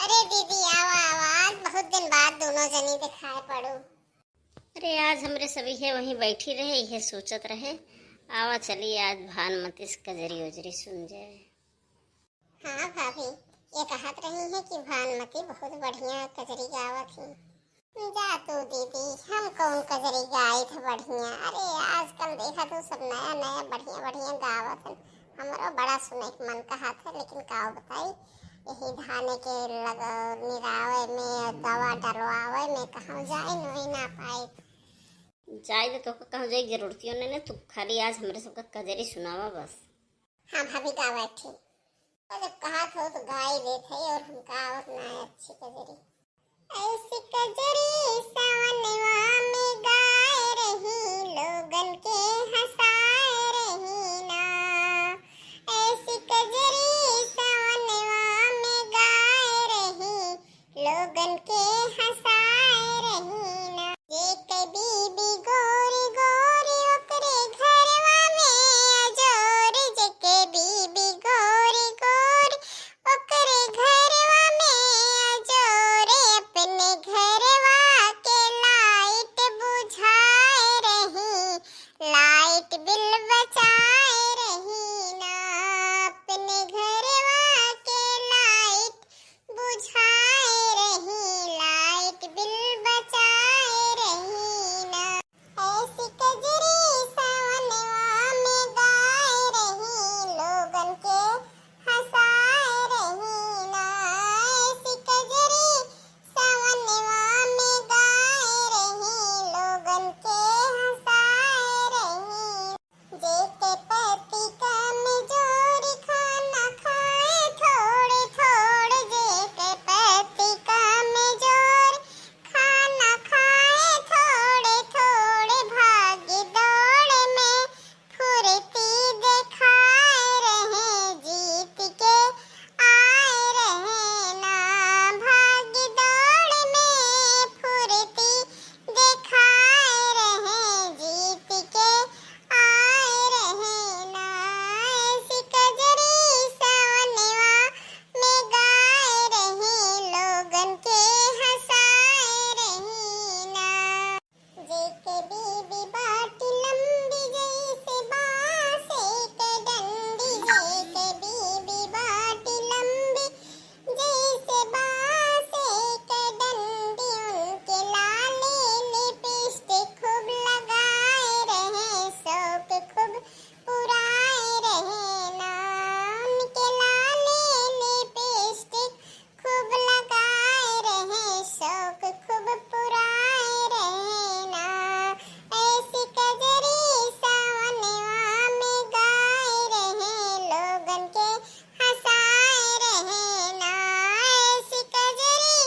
अरे दीदी आओ आवाज, बहुत दिन बाद दोनों जनी दिखाए पड़ो। अरे आज हमरे सभी है वहीं बैठी रहे, यह सोचत रहे आवा चलिए आज भानुमती इसका कजरी उजरी सुन जाए। हाँ भाभी, ये कहत रही है कि भानुमती बहुत बढ़िया कजरी गावत थी। जा तो दीदी, हम कौन कजरी गाई थे बढ़िया। अरे आजकल देखा तो सब नया नया बढ़िया बढ़िया गावत है। हमारा बड़ा सुने के मन कहा था, लेकिन का बताई यही धाने के निरावे में दवा डलवावे में कहाँ जाए नहीं ना पाए। जाए तो कहाँ जाए जरूरतियों ने तू खाली आज हमरे सबका कजरी सुनावा बस। हाँ भाभी गावा थी, और जब कहा था तो गाई देते और हम गावत ना अच्छी कजरी। ऐसी कजरी सावनवा में गाए रही, लोगन के हंसाए रही ना। ऐसी कजरी सावनवा में गाए रही, लोगन के हंसाए रही ना। जे कभी भी गोरी गोरी ओकरे घरवा में अजोर, जे कभी भी गोरी गोरी ओकरे घरवा में अजोर, अपने घरवा के लाइट बुझाए रही, लाइट बिल बचाए रही ना। अपने घरवा के लाइट बुझाए रही, लाइट बिल बचाए रही ना। ऐसी कजरी सावनवा में गाए रही, लोगन के हंसाए रही ना। ऐसी कजरी सावनवा में गाए रही, लोगन के हंसाए रही। जेके पति कमजोर खाना खाए थोड़े थोड़े, जेके पति कमजोर खाना खाए थोड़े थोड़े, भागी दौड़ में फुर्ती दिखाए रहे, जीत के आए रहे ना। भागी दौड़ में फुर्ती दिखाए रहे, जीत के आए रहे ना। ऐसी कजरी सावनवा में गाए रही, लोगन के हंसाए रही ना। जेके बीबी बाटी लंबी जैसे बांस एक डंडी, जेके बीबी बाटी लंबी जैसे बांस एक डंडी, उनके लाले लिपस्टिक खूब लगाए रहे, शौक खूब पुराए रहे ना। उनके लाले लिपस्टिक खूब लगाए रहे, शौक खूब पुराए रहे ना। ऐसी कजरी सावनवा में गाए रहे, लोगन के हंसाए रहे ना। ऐसी कजरी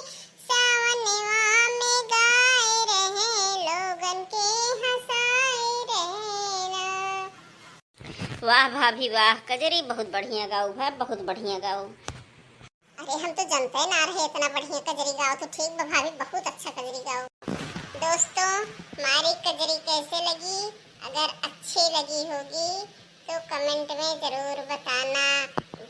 सावनवा में गाए रहे, लोगन के हंसाए रहे ना। वाह भाभी वाह, कजरी बहुत बढ़िया गाओ है, बहुत बढ़िया गाओ। अरे हम तो जानते ना रहे इतना बढ़िया कजरी गाओ, तो ठीक बा भाभी, बहुत अच्छा कजरी गाओ। दोस्तों, हमारी कजरी कैसे लगी? अगर अच्छी लगी होगी तो कमेंट में जरूर बताना।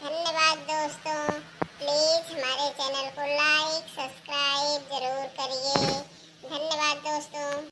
धन्यवाद दोस्तों। प्लीज हमारे चैनल को लाइक सब्सक्राइब जरूर करिए। धन्यवाद दोस्तों।